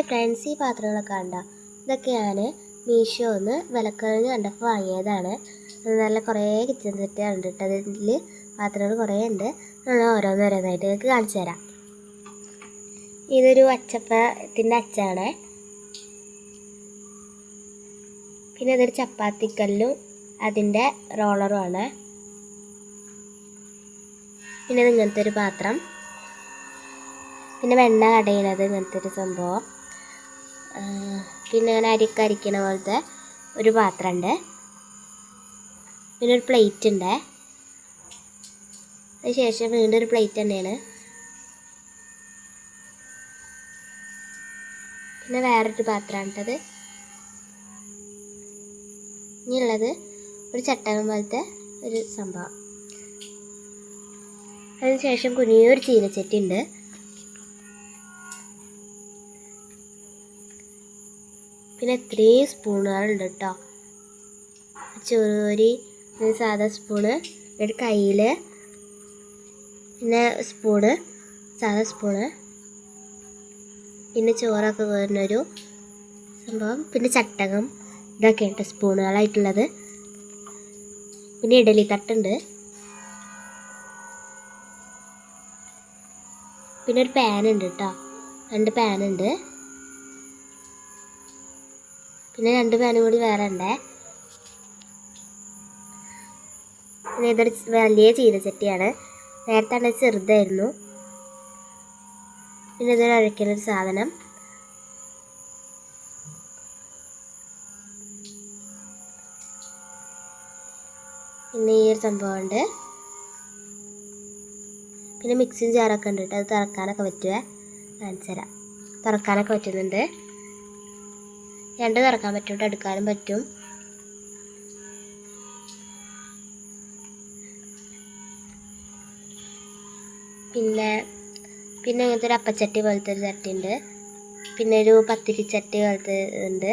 Hi friends, ഈ പാത്രങ്ങളൊക്കെ കണ്ടോ? ഇതൊക്കെ ഞാൻ മീഷോന്ന് വിലക്കുറവിന് കണ്ടപ്പോൾ വാങ്ങിയതാണ്. നല്ല കുറേ കിച്ചൺ സെറ്റ് ഉണ്ട് കേട്ടോ. അതിൽ പാത്രങ്ങൾ കുറേ ഉണ്ട്. നമ്മൾ ഓരോന്നോരോന്നായിട്ട് നിങ്ങൾക്ക് കാണിച്ചു തരാം. ഇതൊരു അച്ചപ്പത്തിൻ്റെ അച്ചാണ്. പിന്നെ ഇതൊരു ചപ്പാത്തിക്കല്ലും അതിൻ്റെ റോളറുമാണ്. പിന്നെ ഇത് ഇങ്ങനത്തെ ഒരു പാത്രം. പിന്നെ വെണ്ണ കടയുന്നത് ഇങ്ങനത്തെ ഒരു സംഭവം. പിന്നെ അങ്ങനെ അരിക്കരിക്കണ പോലത്തെ ഒരു പാത്രമുണ്ട്. പിന്നെ ഒരു പ്ലേറ്റ് ഉണ്ട്. അതിന് ശേഷം വീണ്ടും ഒരു പ്ലേറ്റ് തന്നെയാണ്. പിന്നെ വേറൊരു പാത്രമാണിട്ടത്. ഇനിയുള്ളത് ഒരു ചട്ടകം പോലത്തെ ഒരു സംഭവം. അതിന് ശേഷം കുഞ്ഞൊരു ചീനച്ചട്ടി ഉണ്ട്. പിന്നെ ഇത്രയും സ്പൂണുകളുണ്ട് കേട്ടോ. ചോറി, സാധാ സ്പൂണ്, ഒരു കയ്യിൽ, പിന്നെ സ്പൂണ്, സാധാ സ്പൂണ്, പിന്നെ ചോറൊക്കെ വരുന്നൊരു സംഭവം, പിന്നെ ചട്ടകം, ഇതൊക്കെ ഉണ്ട് സ്പൂണുകളായിട്ടുള്ളത്. പിന്നെ ഇഡലി തട്ടുണ്ട്. പിന്നെ ഒരു പാനുണ്ട് കേട്ടോ. 2 പാനുണ്ട്. പിന്നെ 2 പാനും കൂടി വേറെ ഉണ്ട്. പിന്നെ ഇതൊരു വലിയ ചീനച്ചട്ടിയാണ്. നേരത്തെ ചെറുതായിരുന്നു. പിന്നെ ഇതൊരു അഴയ്ക്കുന്നൊരു സാധനം. പിന്നെ ഈ ഒരു സംഭവമുണ്ട്. പിന്നെ മിക്സിയും ജാറൊക്കെ ഉണ്ട് കേട്ടോ. അത് തുറക്കാനൊക്കെ പറ്റുക. കാണിച്ചു തരാം. തുറക്കാനൊക്കെ പറ്റുന്നുണ്ട്. 2 തുറക്കാൻ പറ്റും, എടുക്കാനും പറ്റും. പിന്നെ ഇങ്ങനത്തെ ഒരു അപ്പച്ചട്ടി പോലത്തെ ഒരു ചട്ടി ഉണ്ട്. പിന്നെ ഒരു പത്തിരിച്ചട്ടി പോലത്തെ ഉണ്ട്.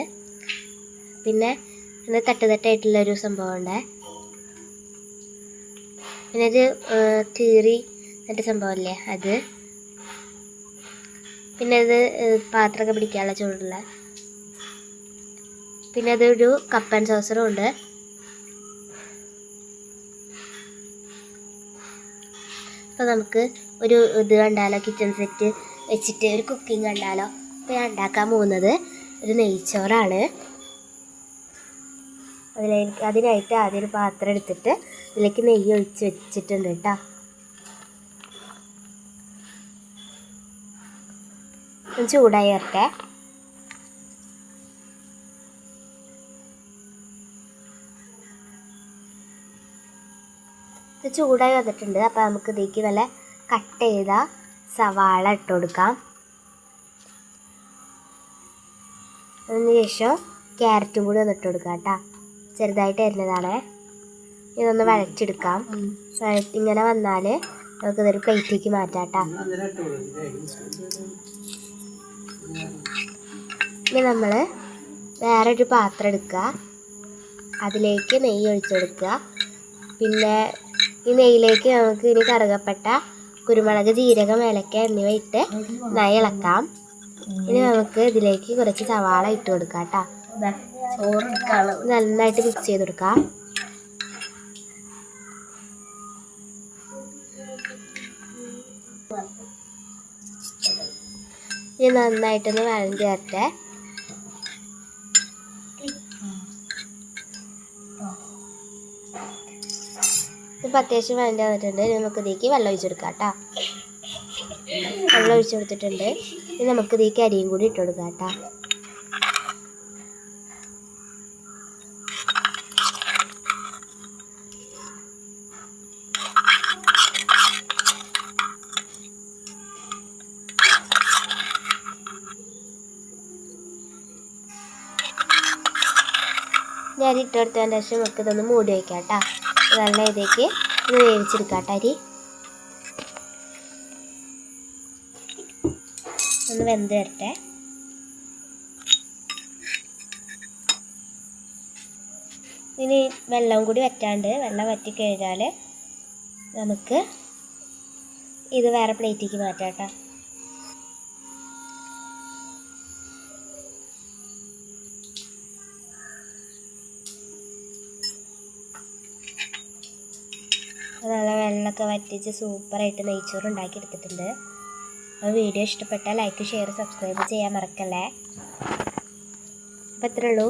പിന്നെ തട്ടായിട്ടുള്ളൊരു സംഭവമുണ്ട്. പിന്നെ ഒരു കീറി എന്നിട്ട് സംഭവമില്ലേ അത്. പിന്നെ ഇത് പാത്രമൊക്കെ പിടിക്കാനുള്ള ചൂടുള്ള. പിന്നെ അതൊരു കപ്പ് ആൻഡ് സോസറും ഉണ്ട്. അപ്പോൾ നമുക്ക് ഒരു ഇത് കണ്ടാലോ, കിച്ചൺ സെറ്റ് വെച്ചിട്ട് ഒരു കുക്കിംഗ് കണ്ടാലോ. അപ്പോൾ ഞാൻ ഉണ്ടാക്കാൻ പോകുന്നത് ഒരു നെയ്ച്ചോറാണ്. അതിനായിട്ട് ആദ്യം ഒരു പാത്രം എടുത്തിട്ട് ഇതിലേക്ക് നെയ്യ് ഒഴിച്ച് വെച്ചിട്ടുണ്ട് കേട്ടോ. ചൂടായി വരട്ടെ. ഇത് ചൂടായി വന്നിട്ടുണ്ട്. അപ്പോൾ നമുക്ക് ഇതിലേക്ക് നല്ല കട്ട് ചെയ്ത സവാള ഇട്ട് കൊടുക്കാം. അതിന് ശേഷം ക്യാരറ്റും കൂടി ഒന്ന് ഇട്ട് കൊടുക്കാം കേട്ടോ. ചെറുതായിട്ട് അരിഞ്ഞതാണ്. ഇതൊന്ന് വഴച്ചെടുക്കാം. ഇങ്ങനെ വന്നാൽ നമുക്കിതൊരു പ്ലേറ്റിലേക്ക് മാറ്റാം കേട്ടോ. ഇനി നമ്മൾ വേറൊരു പാത്രം എടുക്കുക. അതിലേക്ക് നെയ്യ് ഒഴിച്ചു കൊടുക്കുക. പിന്നെ ഈ നെയ്യിലേക്ക് നമുക്ക് ഇനി കറുകപ്പട്ട, കുരുമുളക്, ജീരകം, ഏലക്ക എന്നിവ ഇട്ട് നന്നായി ഇളക്കാം. ഇനി നമുക്ക് ഇതിലേക്ക് കുറച്ച് സവാള ഇട്ട് കൊടുക്കാം കേട്ടോ. നന്നായിട്ട് മിക്സ് ചെയ്ത് കൊടുക്കാം. ഇനി നന്നായിട്ടൊന്ന് വഴണ്ടി വരട്ടെ. ഇപ്പം അത്യാവശ്യം വഴണ്ടി വന്നിട്ടുണ്ട്. നമുക്ക് ഇതിലേക്ക് വെള്ളം ഒഴിച്ച് കൊടുക്കാം കേട്ടോ. വെള്ളം ഒഴിച്ച് കൊടുത്തിട്ടുണ്ട്. ഇനി നമുക്ക് ഇതിലേക്ക് അരിയും കൂടി ഇട്ട് കൊടുക്കാം കേട്ടോ. അരി ഇട്ട് കൊടുത്തതിന് ശേഷം നമുക്ക് ഇതൊന്ന് മൂടി വയ്ക്കാം കേട്ടോ. നല്ല ഇതിലേക്ക് ഇത് വേവിച്ചെടുക്കാം കേട്ടോ. അരി ഒന്ന് വെന്ത് വരട്ടെ. ഇനി വെള്ളം കൂടി വറ്റാണ്ട്, വെള്ളം വറ്റി കഴിഞ്ഞാൽ നമുക്ക് ഇത് വേറെ പ്ലേറ്റിലേക്ക് മാറ്റാം കേട്ടോ. നല്ല വെള്ളമൊക്കെ വറ്റിച്ച് സൂപ്പറായിട്ട് നെയ്ച്ചോറ് ഉണ്ടാക്കിയെടുത്തിട്ടുണ്ട്. അപ്പോൾ വീഡിയോ ഇഷ്ടപ്പെട്ടാൽ ലൈക്ക്, ഷെയർ, സബ്സ്ക്രൈബ് ചെയ്യാൻ മറക്കല്ലേ. അപ്പോൾ അത്രേ ഉള്ളൂ.